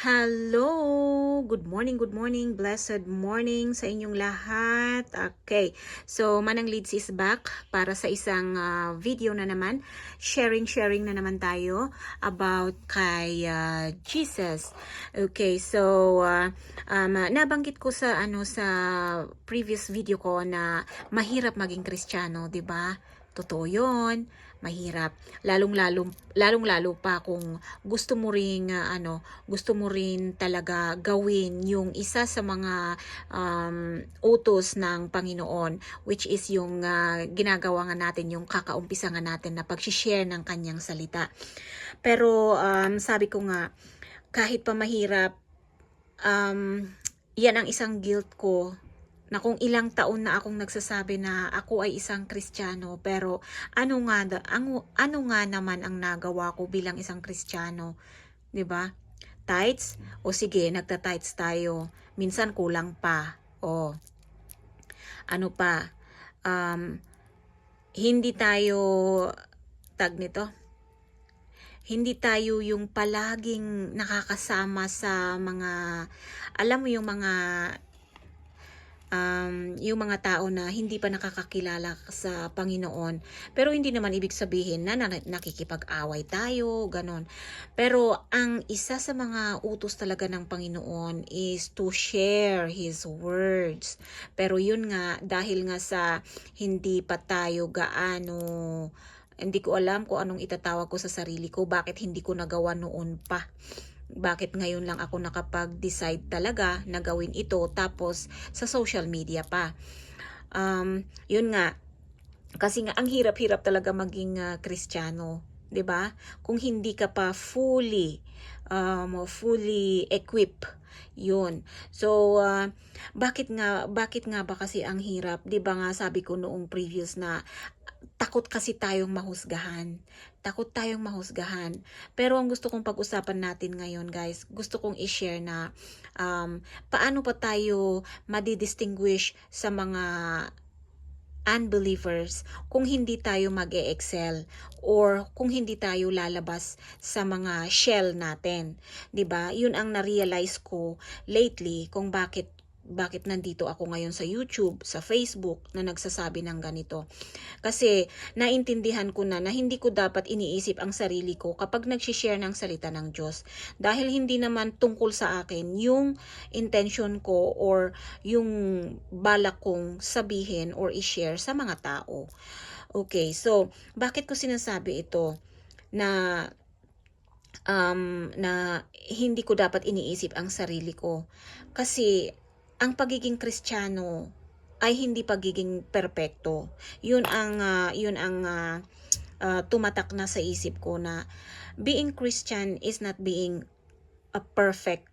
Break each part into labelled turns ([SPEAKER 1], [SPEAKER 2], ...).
[SPEAKER 1] Hello! Good morning, blessed morning sa inyong lahat. Okay, so Manang Leads is back para sa isang video na naman. Sharing na naman tayo about kay Jesus. Okay, so nabanggit ko sa sa previous video ko na mahirap maging Kristiyano, 'di ba? Totoo 'yon. Mahirap, lalong-lalo pa kung gusto mo ring gusto mo rin talaga gawin yung isa sa mga utos ng Panginoon, which is yung ginagawa nga natin, yung kakaumpisa nga natin na pag-share ng kanyang salita. Pero sabi ko nga, kahit pa mahirap, yan ang isang guilt ko, na kung ilang taon na akong nagsasabi na ako ay isang Kristiyano, pero ano nga naman ang nagawa ko bilang isang Kristiyano, 'di ba? Tithes? O sige, nagta-tithes tayo. Minsan kulang pa. O ano pa? Hindi tayo hindi tayo yung palaging nakakasama sa mga, alam mo yung mga tao na hindi pa nakakakilala sa Panginoon. Pero hindi naman ibig sabihin na nakikipag-away tayo, ganon. Pero ang isa sa mga utos talaga ng Panginoon is to share His words. Pero yun nga, dahil nga sa hindi pa tayo hindi ko alam kung anong itatawag ko sa sarili ko, bakit hindi ko nagawa noon pa. Bakit ngayon lang ako nakapag-decide talaga na gawin ito, tapos sa social media pa. Yun nga, kasi nga ang hirap-hirap talaga maging Kristiyano, 'di ba? Kung hindi ka pa fully equipped, yun. So bakit nga ba kasi ang hirap? 'Di ba nga sabi ko noong previous na takot kasi tayong mahusgahan. Takot tayong mahusgahan. Pero ang gusto kong pag-usapan natin ngayon, guys, gusto kong i-share na paano pa tayo madidistinguish sa mga unbelievers kung hindi tayo mag-e-excel or kung hindi tayo lalabas sa mga shell natin. 'Di ba? Yun ang na-realize ko lately kung bakit nandito ako ngayon sa YouTube, sa Facebook na nagsasabi ng ganito. Kasi naintindihan ko na hindi ko dapat iniisip ang sarili ko kapag nag-share ng salita ng Diyos. Dahil hindi naman tungkol sa akin yung intention ko or yung balak kong sabihin or i-share sa mga tao. Okay, so bakit ko sinasabi ito na hindi ko dapat iniisip ang sarili ko? Kasi ang pagiging Kristiyano ay hindi pagiging perpekto. Yun ang tumatak na sa isip ko na being Christian is not being a perfect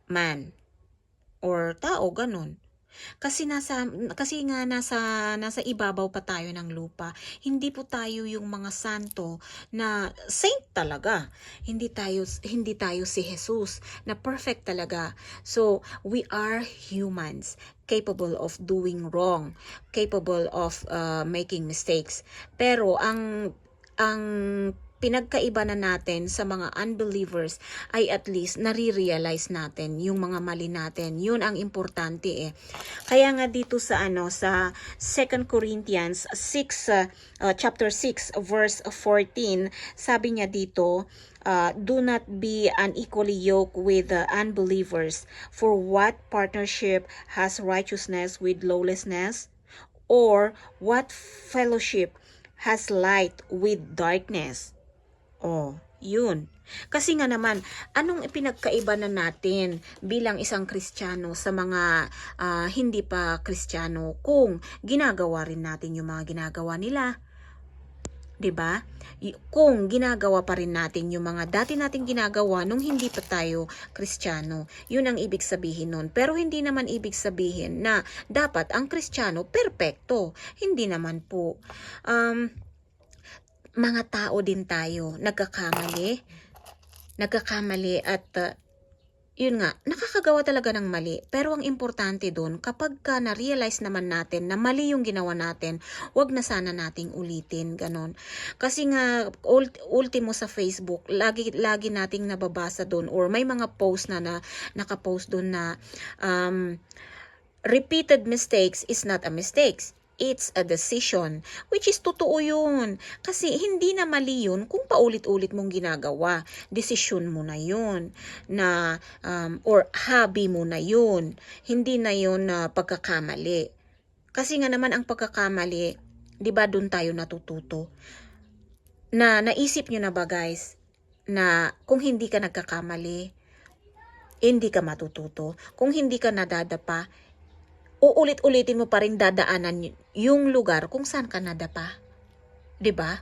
[SPEAKER 1] man or tao, ganun. Kasi nga nasa ibabaw pa tayo ng lupa. Hindi po tayo yung mga santo na saint talaga. Hindi tayo si Jesus na perfect talaga. So, we are humans capable of doing wrong, capable of making mistakes. Pero ang pinagkaiba na natin sa mga unbelievers ay at least nare-realize natin yung mga mali natin. Yun ang importante eh. Kaya nga dito sa sa 2 Corinthians 6 chapter 6 verse 14, sabi niya dito, do not be unequally yoked with the unbelievers, for what partnership has righteousness with lawlessness, or what fellowship has light with darkness? Oh, yun. Kasi nga naman, anong ipinagkaiba na natin bilang isang Kristiyano sa mga hindi pa Kristiyano kung ginagawa rin natin yung mga ginagawa nila? 'Di ba? Kung ginagawa pa rin natin yung mga dati nating ginagawa nung hindi pa tayo Kristiyano, yun ang ibig sabihin nun. Pero hindi naman ibig sabihin na dapat ang Kristiyano perpekto. Hindi naman po. Mga tao din tayo, nagkakamali at yun nga, nakakagawa talaga ng mali. Pero ang importante doon, kapag ka na-realize naman natin na mali yung ginawa natin, wag na sana nating ulitin, ganon. Kasi nga, ultimo sa Facebook, lagi nating nababasa doon, or may mga post na nakapost doon na, repeated mistakes is not a mistakes. It's a decision, which is totoo yun. Kasi hindi na mali yun kung paulit-ulit mong ginagawa. Desisyon mo na yun, na, or hobby mo na yun. Hindi na yun na pagkakamali. Kasi nga naman ang pagkakamali, di ba doon tayo natututo? Na naisip nyo na ba guys, na kung hindi ka nagkakamali, hindi ka matututo. Kung hindi ka nadadapa, uulit-ulitin mo pa rin dadaanan yung lugar kung saan ka nadapa. 'Di ba?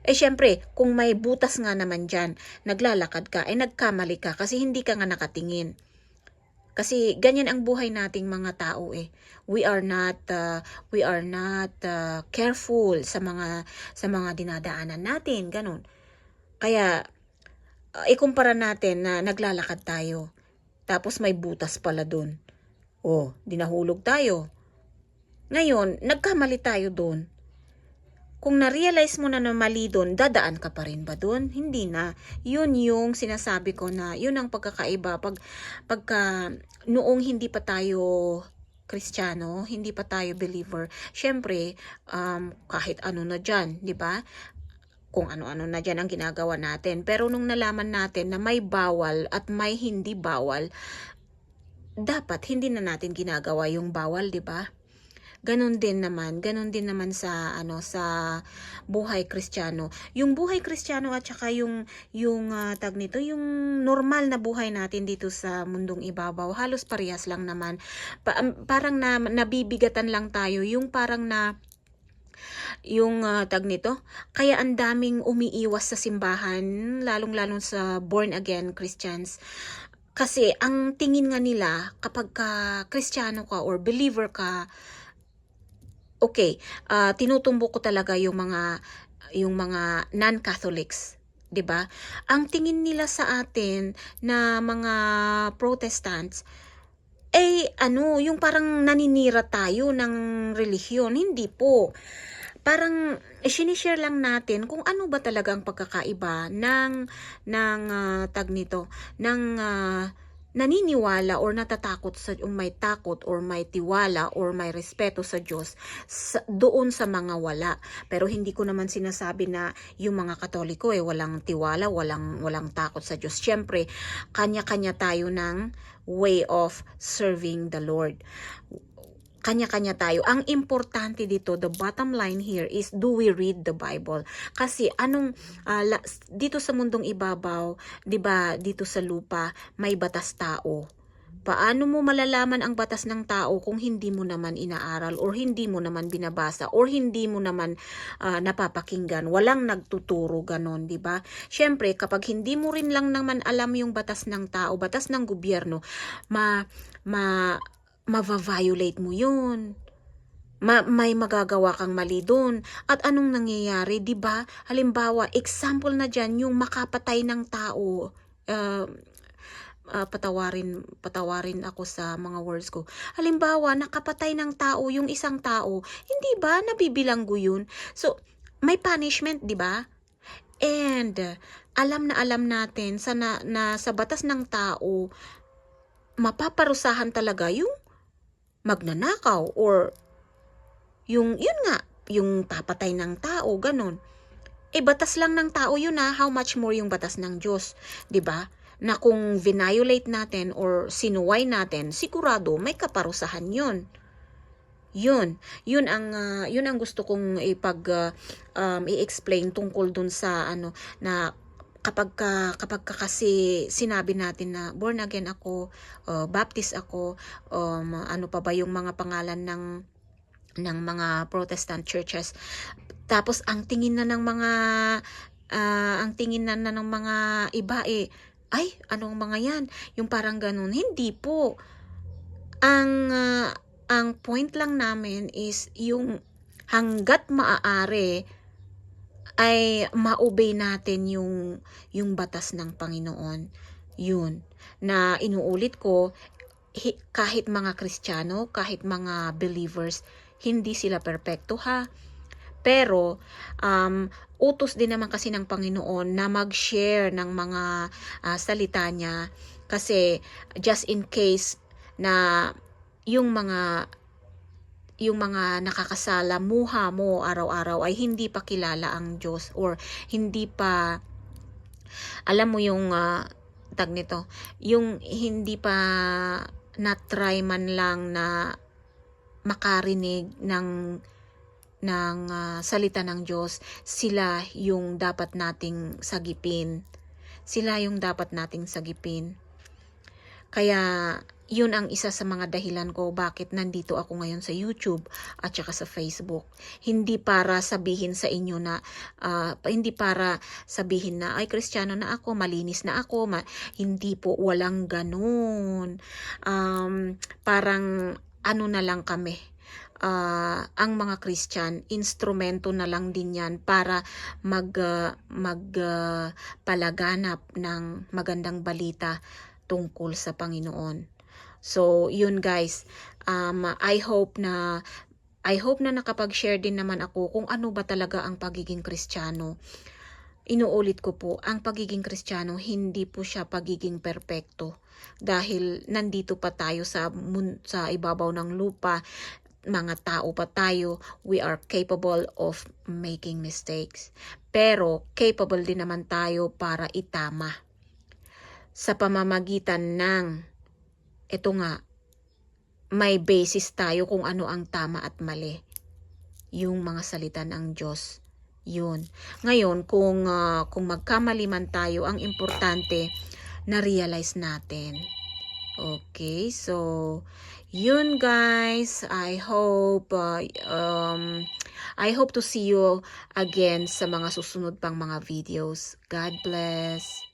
[SPEAKER 1] Eh syempre, kung may butas nga naman dyan, naglalakad ka, nagkamali ka kasi hindi ka nga nakatingin. Kasi ganyan ang buhay nating mga tao eh. We are not careful sa mga dinadaanan natin, ganun. Kaya ikumpara natin na naglalakad tayo. Tapos may butas pala dun. Oh, dinahulog tayo. Ngayon, nagkamali tayo doon. Kung na-realize mo na mali doon, dadaan ka pa rin ba doon? Hindi na. Yun yung sinasabi ko na, yun ang pagkakaiba. Pagka noong hindi pa tayo Kristiyano, hindi pa tayo believer, syempre, kahit ano na dyan, di ba? Kung ano-ano na dyan ang ginagawa natin. Pero nung nalaman natin na may bawal at may hindi bawal, dapat hindi na natin ginagawa yung bawal, 'di ba? Ganon din naman sa sa buhay Kristiyano. Yung buhay Kristiyano at saka yung tag nito, yung normal na buhay natin dito sa mundong ibabaw, halos parehas lang naman. Parang nabibigatan lang tayo, yung parang tag nito, kaya ang daming umiiwas sa simbahan, lalong-lalo sa born again Christians. Kasi ang tingin nga nila kapag ka Kristiyano ka or believer ka, okay, tinutumbo ko talaga yung mga non-Catholics, 'di ba? Ang tingin nila sa atin na mga Protestants yung parang naninira tayo ng relihiyon. Hindi po. Parang sinishare lang natin kung ano ba talaga ang pagkakaiba ng tag nito, ng naniniwala or natatakot may takot or may tiwala or may respeto sa Diyos doon sa mga wala. Pero hindi ko naman sinasabi na yung mga Katoliko walang tiwala, walang takot sa Diyos. Siyempre, kanya-kanya tayo ng way of serving the Lord. Kanya-kanya tayo. Ang importante dito, the bottom line here is, do we read the Bible? Kasi dito sa mundong ibabaw, 'di ba, dito sa lupa, may batas tao. Paano mo malalaman ang batas ng tao kung hindi mo naman inaaral or hindi mo naman binabasa or hindi mo naman napapakinggan? Walang nagtuturo ganon, 'di ba? Syempre, kapag hindi mo rin lang naman alam yung batas ng tao, batas ng gobyerno, ma-violate mo yun. May magagawa kang mali doon. At anong nangyayari, 'di ba? Halimbawa, example na diyan yung makapatay ng tao. Patawarin ako sa mga words ko. Halimbawa, nakapatay ng tao yung isang tao, hindi ba nabibilanggo yun? So, may punishment, 'di ba? And alam natin sa batas ng tao, mapaparusahan talaga yung magnanakaw or yung papatay ng tao, ganon. Batas lang ng tao yun how much more yung batas ng Diyos, 'di ba? Na kung violate natin or sinuway natin, sigurado may kaparusahan yun. Yun ang gusto kong i-explain tungkol dun sa na kapag kasi sinabi natin na born again ako, baptist ako, ano pa ba yung mga pangalan ng mga Protestant churches, tapos ang tingin na ng mga iba ay anong mga yan, yung parang ganun. Hindi po. Ang point lang namin is yung hanggat maaari ay ma-obey natin yung batas ng Panginoon. Yun, na inuulit ko, kahit mga Kristiyano, kahit mga believers, hindi sila perpekto ha. Pero, utos din naman kasi ng Panginoon na mag-share ng mga salita niya. Kasi, just in case na yung mga nakakasalamuha mo araw-araw ay hindi pa kilala ang Diyos, or hindi pa, alam mo yung, tag nito, yung hindi pa na-try man lang na makarinig ng salita ng Diyos, sila yung dapat nating sagipin. Sila yung dapat nating sagipin. Kaya, yun ang isa sa mga dahilan ko bakit nandito ako ngayon sa YouTube at saka sa Facebook. Hindi para sabihin sa inyo na, hindi para sabihin na, ay Kristiyano na ako, malinis na ako. Hindi po, walang ganun. Parang ano na lang kami. Ang mga Christian, instrumento na lang din yan para palaganap ng magandang balita tungkol sa Panginoon. So, yun guys, I hope na nakapag-share din naman ako kung ano ba talaga ang pagiging Kristiyano. Inuulit ko po, ang pagiging Kristiyano, hindi po siya pagiging perpekto. Dahil nandito pa tayo sa ibabaw ng lupa, mga tao pa tayo, we are capable of making mistakes. Pero capable din naman tayo para itama. Sa pamamagitan ng, ito nga, may basis tayo kung ano ang tama at mali. Yung mga salita ng Diyos. Yun. Ngayon, kung magkamali man tayo, ang importante, na-realize natin. Okay, so yun guys, I hope to see you again sa mga susunod pang mga videos. God bless.